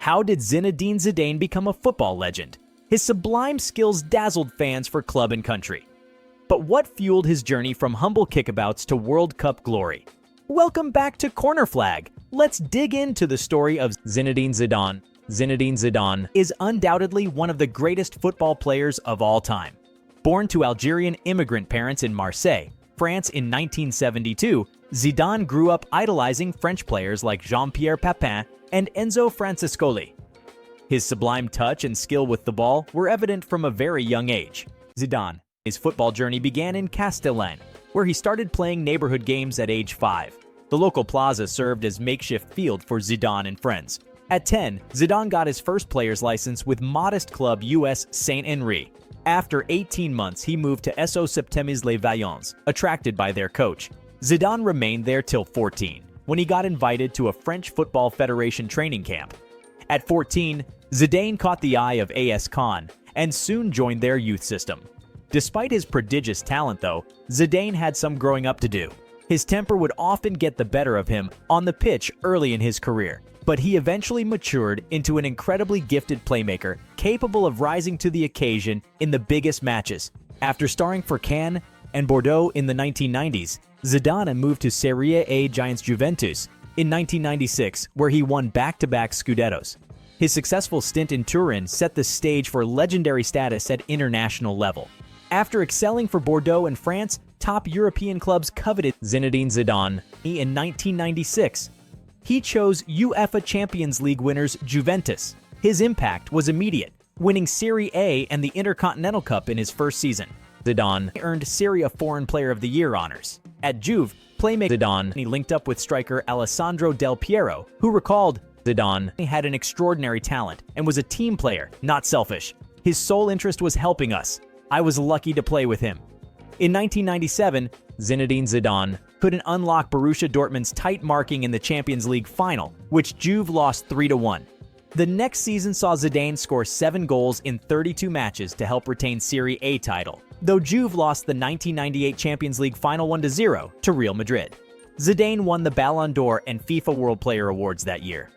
How did Zinedine Zidane become a football legend? His sublime skills dazzled fans for club and country. But what fueled his journey from humble kickabouts to World Cup glory? Welcome back to Corner Flag. Let's dig into the story of Zinedine Zidane. Zinedine Zidane is undoubtedly one of the greatest football players of all time. Born to Algerian immigrant parents in Marseille, France in 1972, Zidane grew up idolizing French players like Jean-Pierre Papin and Enzo Francescoli. His sublime touch and skill with the ball were evident from a very young age. Zidane's football journey began in Castellane, where he started playing neighborhood games at age 5. The local plaza served as makeshift field for Zidane and friends. At 10, Zidane got his first player's license with modest club US Saint-Henri. After 18 months, he moved to SO Septimes Les Vaillants, attracted by their coach. Zidane remained there till 14, when he got invited to a French Football Federation training camp. At 14, Zidane caught the eye of AS Cannes and soon joined their youth system. Despite his prodigious talent, though, Zidane had some growing up to do. His temper would often get the better of him on the pitch early in his career, but he eventually matured into an incredibly gifted playmaker, capable of rising to the occasion in the biggest matches. After starring for Cannes and Bordeaux in the 1990s, Zidane moved to Serie A giants Juventus in 1996, where he won back-to-back Scudettos. His successful stint in Turin set the stage for legendary status at international level. After excelling for Bordeaux and France, top European clubs coveted Zinedine Zidane in 1996. He chose UEFA Champions League winners Juventus. His impact was immediate, winning Serie A and the Intercontinental Cup in his first season. Zidane earned Serie A Foreign Player of the Year honors. At Juve, playmaker Zidane linked up with striker Alessandro Del Piero, who recalled, "Zidane had an extraordinary talent and was a team player, not selfish. His sole interest was helping us. I was lucky to play with him." In 1997, Zinedine Zidane couldn't unlock Borussia Dortmund's tight marking in the Champions League final, which Juve lost 3-1. The next season saw Zidane score 7 goals in 32 matches to help retain Serie A title, though Juve lost the 1998 Champions League final 1-0 to Real Madrid. Zidane won the Ballon d'Or and FIFA World Player Awards that year.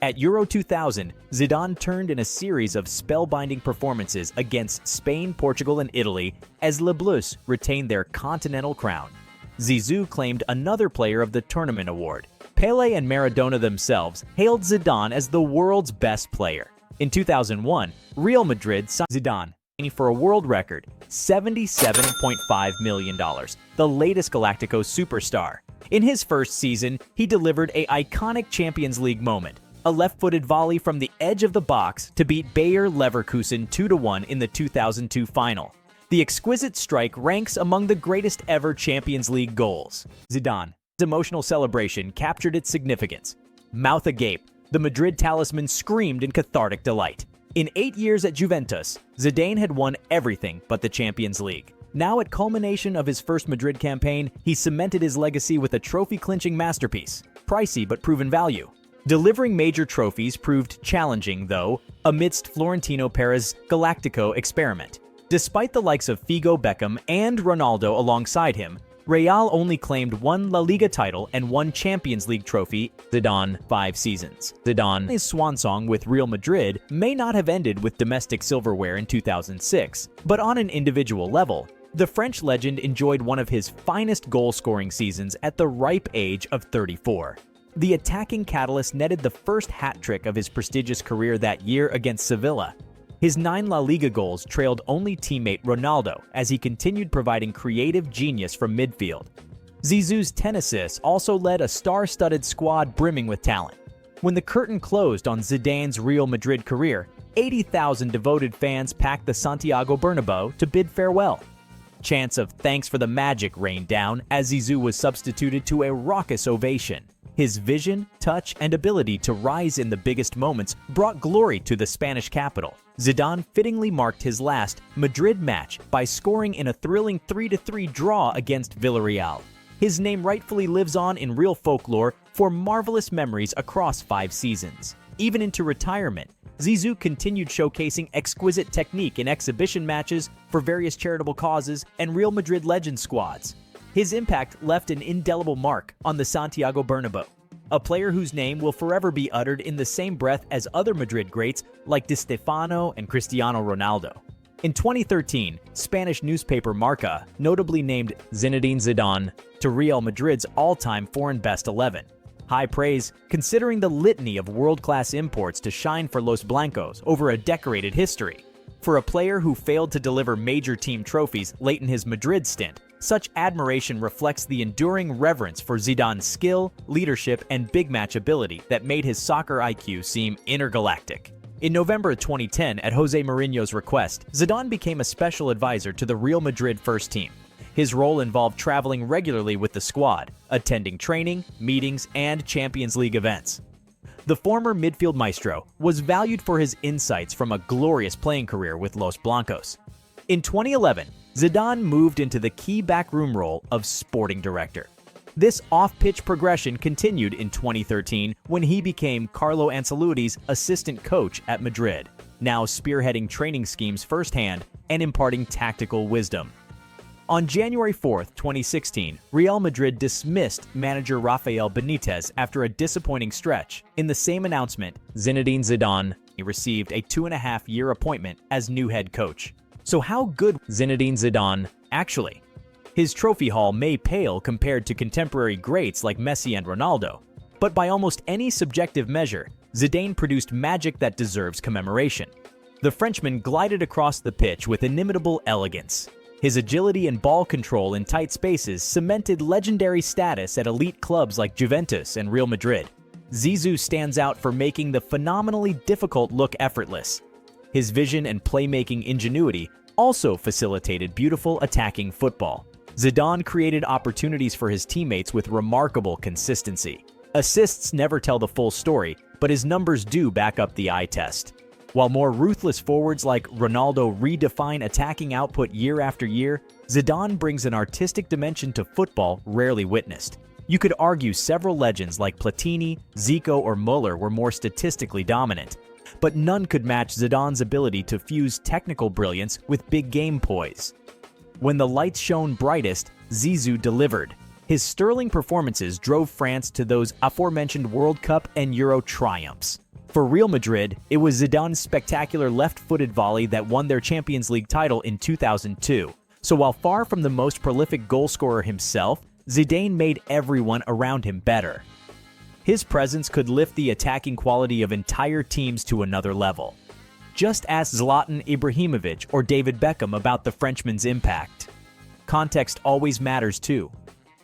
At Euro 2000, Zidane turned in a series of spellbinding performances against Spain, Portugal, and Italy as Les Bleus retained their continental crown. Zizou claimed another Player of the Tournament award. Pelé and Maradona themselves hailed Zidane as the world's best player. In 2001, Real Madrid signed Zidane for a world record $77.5 million, the latest Galacticos superstar. In his first season, he delivered an iconic Champions League moment, a left-footed volley from the edge of the box to beat Bayer Leverkusen 2-1 in the 2002 final. The exquisite strike ranks among the greatest ever Champions League goals. Zidane's emotional celebration captured its significance. Mouth agape, the Madrid talisman screamed in cathartic delight. In 8 years at Juventus, Zidane had won everything but the Champions League. Now at culmination of his first Madrid campaign, he cemented his legacy with a trophy-clinching masterpiece, pricey but proven value. Delivering major trophies proved challenging, though, amidst Florentino Perez's Galactico experiment. Despite the likes of Figo, Beckham, and Ronaldo alongside him, Real only claimed 1 La Liga title and 1 Champions League trophy. Zidane 5 seasons. Zidane's swan song with Real Madrid may not have ended with domestic silverware in 2006, but on an individual level, the French legend enjoyed one of his finest goal-scoring seasons at the ripe age of 34. The attacking catalyst netted the first hat trick of his prestigious career that year against Sevilla. His 9 La Liga goals trailed only teammate Ronaldo as he continued providing creative genius from midfield. Zizou's 10 assists also led a star-studded squad brimming with talent. When the curtain closed on Zidane's Real Madrid career, 80,000 devoted fans packed the Santiago Bernabeu to bid farewell. Chants of "thanks for the magic" rained down as Zizou was substituted to a raucous ovation. His vision, touch, and ability to rise in the biggest moments brought glory to the Spanish capital. Zidane fittingly marked his last Madrid match by scoring in a thrilling 3-3 draw against Villarreal. His name rightfully lives on in real folklore for marvelous memories across 5 seasons. Even into retirement, Zizou continued showcasing exquisite technique in exhibition matches for various charitable causes and Real Madrid legend squads. His impact left an indelible mark on the Santiago Bernabeu. a player whose name will forever be uttered in the same breath as other Madrid greats like Di Stefano and Cristiano Ronaldo. In 2013, Spanish newspaper Marca notably named Zinedine Zidane to Real Madrid's all-time foreign best 11. High praise, considering the litany of world-class imports to shine for Los Blancos over a decorated history. For a player who failed to deliver major team trophies late in his Madrid stint, such admiration reflects the enduring reverence for Zidane's skill, leadership, and big match ability that made his soccer IQ seem intergalactic. In November 2010, at Jose Mourinho's request, Zidane became a special advisor to the Real Madrid first team. His role involved traveling regularly with the squad, attending training, meetings, and Champions League events. The former midfield maestro was valued for his insights from a glorious playing career with Los Blancos. In 2011, Zidane moved into the key backroom role of sporting director. This off-pitch progression continued in 2013 when he became Carlo Ancelotti's assistant coach at Madrid, now spearheading training schemes firsthand and imparting tactical wisdom. On January 4, 2016, Real Madrid dismissed manager Rafael Benitez after a disappointing stretch. In the same announcement, Zinedine Zidane received a 2.5-year appointment as new head coach. So how good was Zinedine Zidane actually? His trophy haul may pale compared to contemporary greats like Messi and Ronaldo, but by almost any subjective measure, Zidane produced magic that deserves commemoration. The Frenchman glided across the pitch with inimitable elegance. His agility and ball control in tight spaces cemented legendary status at elite clubs like Juventus and Real Madrid. Zizou stands out for making the phenomenally difficult look effortless. His vision and playmaking ingenuity also facilitated beautiful attacking football. Zidane created opportunities for his teammates with remarkable consistency. Assists never tell the full story, but his numbers do back up the eye test. While more ruthless forwards like Ronaldo redefine attacking output year after year, Zidane brings an artistic dimension to football rarely witnessed. You could argue several legends like Platini, Zico, or Muller were more statistically dominant, but none could match Zidane's ability to fuse technical brilliance with big game poise. When the lights shone brightest, Zizou delivered. His sterling performances drove France to those aforementioned World Cup and Euro triumphs. For Real Madrid, it was Zidane's spectacular left-footed volley that won their Champions League title in 2002. So while far from the most prolific goalscorer himself, Zidane made everyone around him better. His presence could lift the attacking quality of entire teams to another level. Just ask Zlatan Ibrahimovic or David Beckham about the Frenchman's impact. Context always matters too.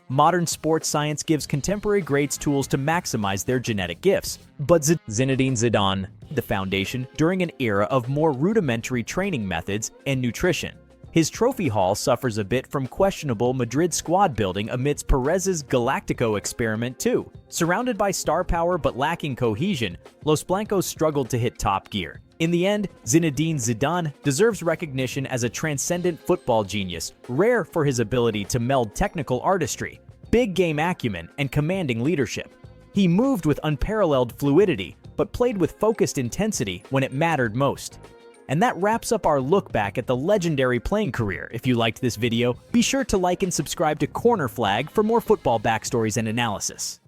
Modern sports science gives contemporary greats tools to maximize their genetic gifts, but Zinedine Zidane, the foundation during an era of more rudimentary training methods and nutrition. His trophy haul suffers a bit from questionable Madrid squad building amidst Perez's Galactico experiment too. Surrounded by star power but lacking cohesion, Los Blancos struggled to hit top gear. In the end, Zinedine Zidane deserves recognition as a transcendent football genius, rare for his ability to meld technical artistry, big game acumen, and commanding leadership. He moved with unparalleled fluidity, but played with focused intensity when it mattered most. And that wraps up our look back at the legendary playing career. If you liked this video, be sure to like and subscribe to Corner Flag for more football backstories and analysis.